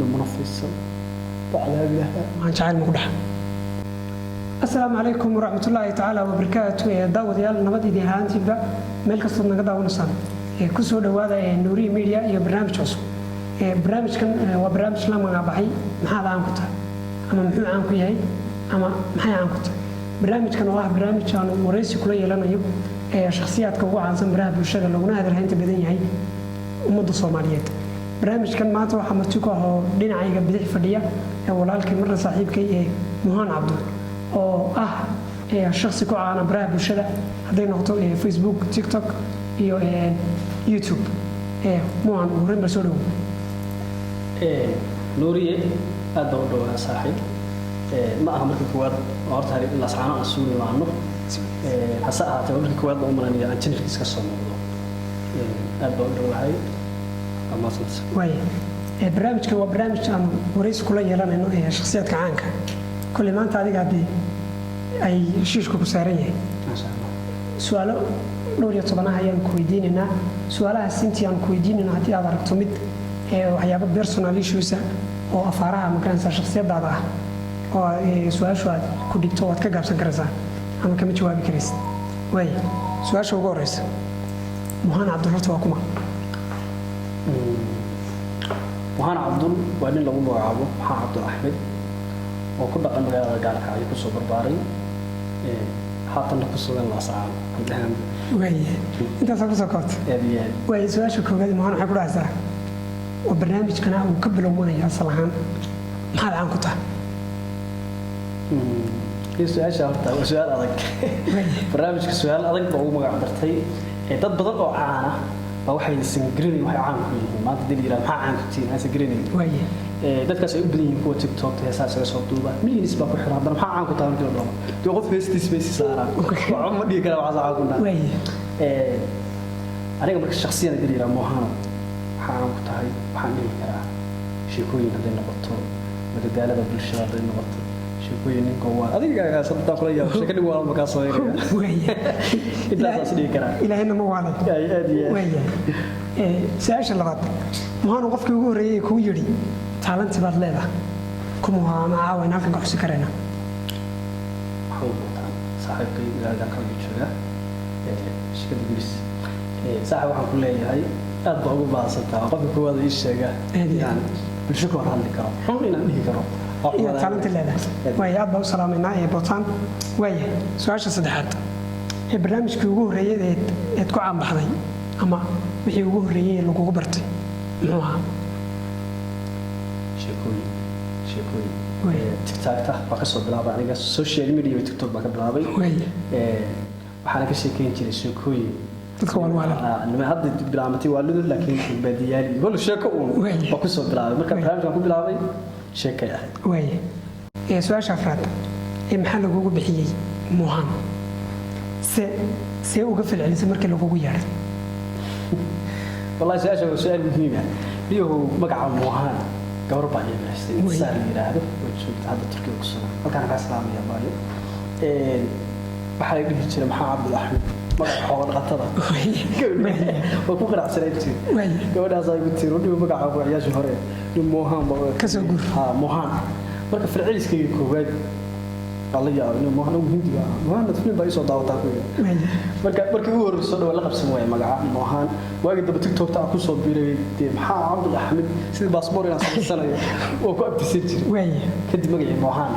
منفصل بعدها لها ما جعل مقدح السلام عليكم ورحمة الله تعالى وبركاته داود يال نبض إذا هانتبا ملك صدنا قدا ونصان كسر هذا نوري ميديا يا برنامج عصو برنامج كان وبرنامج لما قبحي هذا عنكته أما محو عنكو يهي أما محي عنكته برنامج كان واحد برنامج كان ورئيسي كلية لنا يب شخصيات كوجو عن زمرها بالشغل لو نهدر هنت بدين يهي ومدة صوماليات برنامج كان ما توقع مرتكو هو دين عيقة بديح فدية ولكن مرة صاحب كي مهان عبدو oo shakhsi ku caana baraha bulshada haday noqoto Facebook TikTok iyo YouTube muhan urin ba soo dhaw nuuriye aad u dhaw saaxiib ma aha markii koowaad horta hari la saano asuul maano hasa ahaatay markii koowaad oo maranaya aan channelkiisa ka soo noqdo aad u dhawahay ama soo way barnaamijka waa barnaamij aan wareys kula yeelanayno shakhsiyaadka caanka كل ما أنت هذيك هذي أي شيء كوكو سارية سؤال نوري طبعا هي كويديننا سؤالها سنتي عن كويديننا هتي على رقمت وحياة بيرسونالي شوسة أو أفارها مكان شخصية ضعها أو سؤال شو كوديكتوات كجاب سكرزان أنا كم جوابي كريس وين سؤال شو قارس مهان عبد الله توكما مهان عبد الله وين لو ما عبو مهان عبد الأحمد وكل بقى مجال قال حاجة كسر برباري حاطن كسر الله صعب الهم وين أنت سكت يعني وين سؤال شو كذا ما أنا حقول هذا وبرنامج كنا وكبلوا منا يا صلاحان ما هذا عن كتاب سؤال شاطر وسؤال أذك برنامج سؤال أذك بقول ما قدرتي تطبق أو عانة أو حي سنجريني وحي عام كله ما تدري إلى ما عام كتير هذا سنجريني وين dadkaas ay u badan yihiin kuwa TikTok heesaas ay soo duuba millions baa ku xiran hadana maxaa aan ku taaban karo doo qof heestii space saara waxaan ma dhigi karaa waxa aan ku nahay aniga marka shakhsiyan diriira moohan waxaan ku tahay waxaan dhigi karaa sheekooyin haday noqoto madadaalada bulshada haday noqoto sheekooyin ninka waa adiga sabta kula yaab sheekada waa ma ka soo yeeray intaas dhigi karaa ilaahina ma waalay saasha labaad moohan qofkii ugu horeeyay ku yiri talent baad leedahay kuma ma caawina halkan ku sikarena waxaan saaxiibkay ilaahay ka jooga shirkadda guris saaxiib waxaan ku leeyahay aad baa ugu baahantaa qofka koowaad ii sheega yani bulsho ku hadli karo xun inaan dhihi karo iyo talent leedahay way aad baa u salaameynaa botan way su'aasha saddexaad barnaamijkii ugu horeeyay ee ku caan baxday ama wixii ugu horeeyay lagu bartay muxuu ahaa TikTok waa ka soo bilaabay aniga social media TikTok baa ka bilaabay waxaan ka sheekeyn jiray sheekooyin dadka walwala nima hadda bilaabantay waalidu laakiin baadiyaali wala sheeko oo ku soo bilaabay marka barnaamijkan ku bilaabay sheekay ahayd way su'aasha afraad maxaa lagu bixiyay moohan see uga falcelisay markii lagu yeeray wallahi su'aasha waa su'aal muhiim ah liyahu magaca moohan gabar baa ii bixisay insaar yiraahdo oo joogta hadda Turkiga ku sugan halkaan ka salaamaya baayo waxa ay dhihi jiray maxaa Cabdul Ahmed magaca xoolo dhaqatada oo ku qanacsanay jirtay gabadhaas ay ku tiro dhibo magaca waayaasha hore dhib moohan ka soo gur moohan marka falceliskayga koowaad الله يا إنه ما هو هندي ما هو نتفهم بأي صوت دعوة تقويه مركب هو الرسول ولا قبسم ويا مجا مهان واجد بتيك توك تأكل صوت بيري محا عبد الأحمد سيد باسبور أنا سنة وقف تسجل كده مجا مهان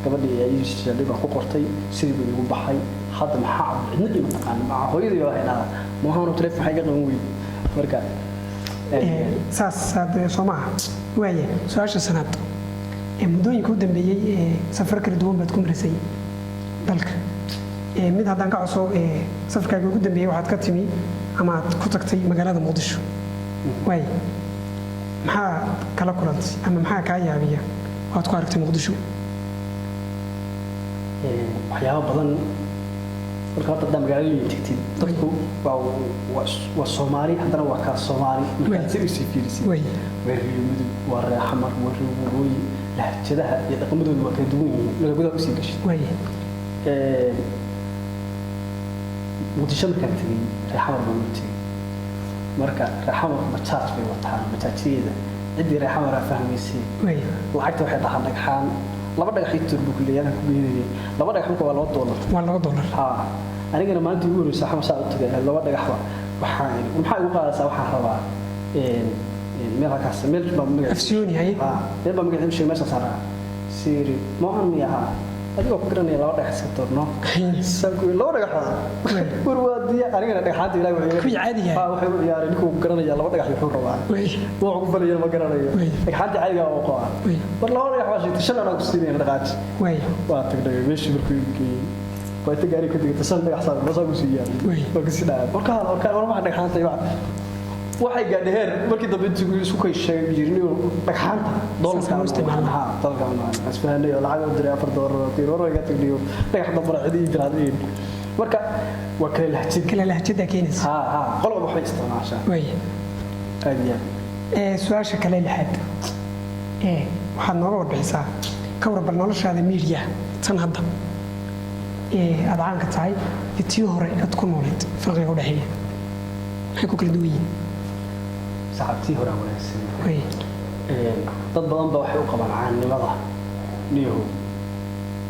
قبل يعيش اللي بقى قرطي سيد بيقول بحي حد محا عبد النبي مكان مع هو يدي هنا مهان وتلف حاجة قوي مركب ساس سماع ويا سؤال سنة مدوين كودن بيجي سفر كردون بتكون رسي dalka mid hadan ka cusub safarkaaga ugu dambeeyay waxaad ka timi ama ku tagtay magaalada Muqdisho way maxaa kala kulantay ama maxaa ka yaabiya waad ku aragtay Muqdisho waxyaabo badan marka hadda magaalada tagtid dadku waa Soomaali hadana waa ka Soomaali marka si fiirisi way weeriyadu waa raaxmar warooy lahjadaha iyo dhaqamadoodu waa kala duwan yihiin laga gudaha u sii gashay way Muqdisho marka tagay raaxmar baa u tagay marka raaxmar ma charge bay wataan ma chargeeda ciddii reexan waraa fahmaysay way lacagta waxay dhahaan dhagxaan laba dhagax iyo turbo kuleeyaan ku geeyay laba dhagax marka waa $2 waa $2 ha anigana maalintii ugu horreysay xamsa u tagay laba dhagax waxaan maxay ugu qaadaysaa waxaan rabaa meel halkaas meel magac afsiyooni hay ha meel magac in meesha saaraa siri ma aan miyaha adigoo ku garanaya laba dhagax iska torno sanku laba dhagax warwaadiya anigana dhagaxaanta ilaahay wuxuu ku caadiga ha waxay u ciyaareen ku garanaya laba dhagax wuxuu rabaa wuxuu ku falaya ma garanayo dhagaxaanta caadiga oo qoa war laba dhagax waa shayta shan anagu siinayna dhagax way waa tagday meeshii markuu geeyay way tagaari ka digta san dhagax saar basa ku siiyay waa ka sidaa warka waxa dhagaxaanta iyo waxay gaadheer markii dambe intuu isku kay sheegay jirnay dhagxaanta $1 isticmaalna dalka asfahanay lacag u diray $4 tii warayga tagniyo dhagax dabra cidii jiraadeen marka waa kala lahjada keenis ha qolba waxay isticmaashaa way aadiya su'aasha kale lixaad waxaad nooga warbixisaa ka warbar noloshaada media tan hadda aad caan ka tahay tii hore aad ku nooleed farqiga u dhaxeeya maxay ku kala duwan yihiin saxabtii hore wanaagsan dad badan baa waxay u qabaan caannimada niyahu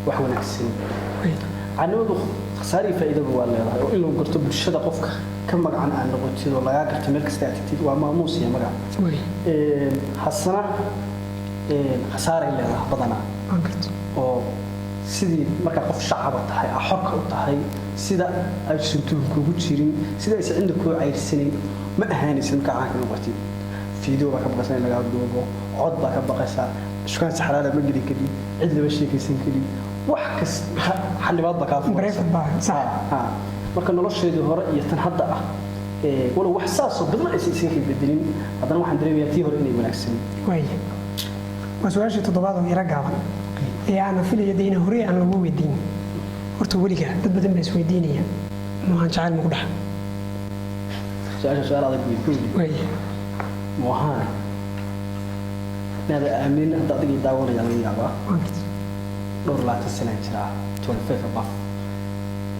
wax wanaagsan caannimadu khasaari faa'iidaba waa leedahay oo in lagu garto bulshada qofka ka magacan aan noqotid oo lagaa garto meel kasta aad tagtid waa maamuus iyo magac hasana khasaaray leedahay badanaa oo sidii markaa qof shacaba tahay xorka u tahay sida ay suntuhu kugu jirin sida aysan cinda kuu cayrsanayn ma ahaanaysid markaa caanka noqotid fiideo baa ka baqaysaa in lagaa duubo cod baa ka baqaysaa shukaan saxraada ma geli karin cid lama sheekaysan karin wax kasta xanibaad baa kaa fuqaysa marka nolosheedii hore iyo tan hadda ah walow wax saasoo badan aysan iskaga bedelin haddana waxaan dareemayaa tii hore inay wanaagsan waa su-aashii toddobaad oo yara gaaban aan filaya deena hore aan lagu weydiin horta weliga dad badan baa isweydiinaya moohan jacayl ma ku dhaxa su'aal adag way moohan nada aamin hadda adiga daawanaya laga yaabaa dhowr 20 sano jira 25 abaf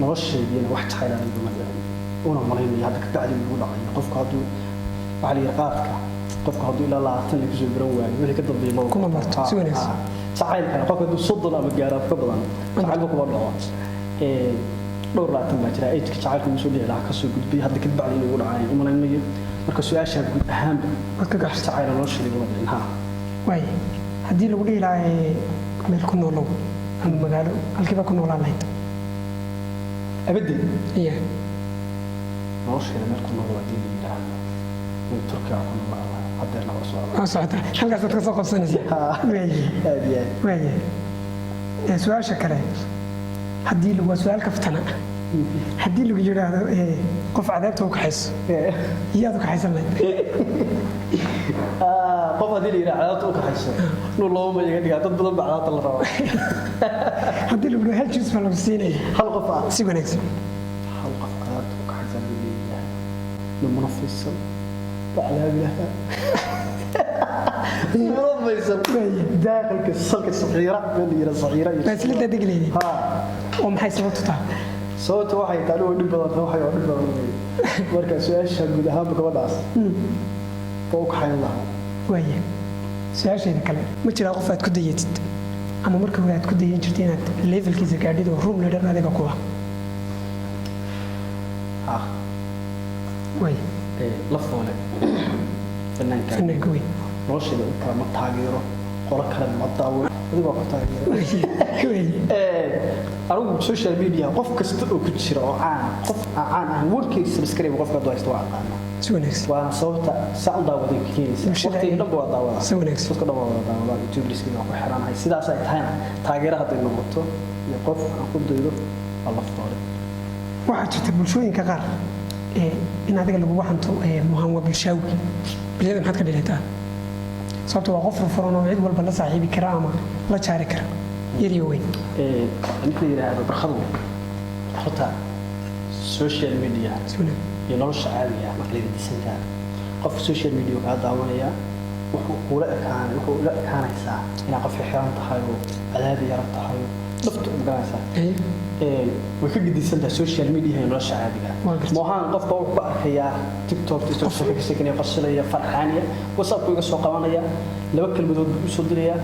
nolosheediina wax jacayl aan ugu madalay una malaynaya hadda ka bacdi ugu dhacay qofka hadduu waxa la yiraahdaa qofka hadduu ilaa 20 la kusoo garan waayo wixii ka dambeeyay ma kuma marto si wanaagsan jacaylka qofka hadduu 30 ama gaaraad ka badan jacaylku kuma dhaco dhowr 20 baa jira eedka jacaylku uu soo dhici lahaa ka soo gudbay hadda ka bacdi ugu dhacay uma malaynayo marka su'aasha guud ahaan ka gaarto jacayl nolosheeda ugu madalay ha way haddii lagu dhihi lahaa meel ku noolow ama magaalo halkiiba ku noolaan lahayd abadin iya nolosheeda meel ku nool waa diin yidhaahdo in turkiga ku nool haddeerna waa socota halkaas aad ka soo qabsanaysaa waaya su-aasha kale haddii waa su-aal kaftana haddii lagu yidhaahdo qof cadaabta u kaxayso iyaad u kaxaysan lahayd qof haddii la yidhaha cadaabta u kaxayso inuu looma iga dhigaa dad badan baa cadaabta la rabaa haddii lagu hal jus baa lagu siinaya hal qof ah si wanaagsan hal qof cadaabta u kaxaysan buu leeyahay munafissan baclaa منظم داخل كسلك الصغيرة من يرى الصغيرة بس لا تدقليني ها ومحي سببتها صوت واحد قالوا لي بدل واحد marka su'aasha guud ahaan gabadhaas fooq xayn lahaa waaya su'aasheeda kale ma jira qof aad ku dayatid ama marka hore aad ku dayan jirtay inaad levelkiisa gaadhido room leader adiga kuwa ha waaya la foole fanaanka weyn nolosheeda u kala ma taageero qolo kale ma daawo adiga ku taageero anigu social media qof kasta oo ku jira oo qof caan ah warkiisa subscribe qofka doonaysta waa aqaan si wanaagsan waa sababta saan daawaday keenaysa waqti dhan baa daawada si wanaagsan dadka dhan waa daawada YouTube liskiga ku xiranahay sidaas ay tahay taageero haday noqoto iyo qof aan ku daydo alla foore waxa jirta bulshooyinka qaar in adiga lagu waxanto muhan waa bulshaawi bilada maxaad ka dhigataa sababtoo waa qof furan oo cid walba la saaxiibi kara ama la jaari kara yariyo weyn inta yiraahdo barkhadu horta social media iyo nolosha caadiga ah marka la disantaa qof social media ka daawanaya wuxuu la ekaanaysaa inaa qof xiran tahay oo cadaadi yar tahay daftu ugaanaysaa way ka gedisantaa social media iyo nolosha caadiga moohaan qofba wuxuu ku arkayaa tiktok ka sheekanaya qoslaya farxaaniya whatsapp iga soo qabanaya laba kalmadood u soo diraya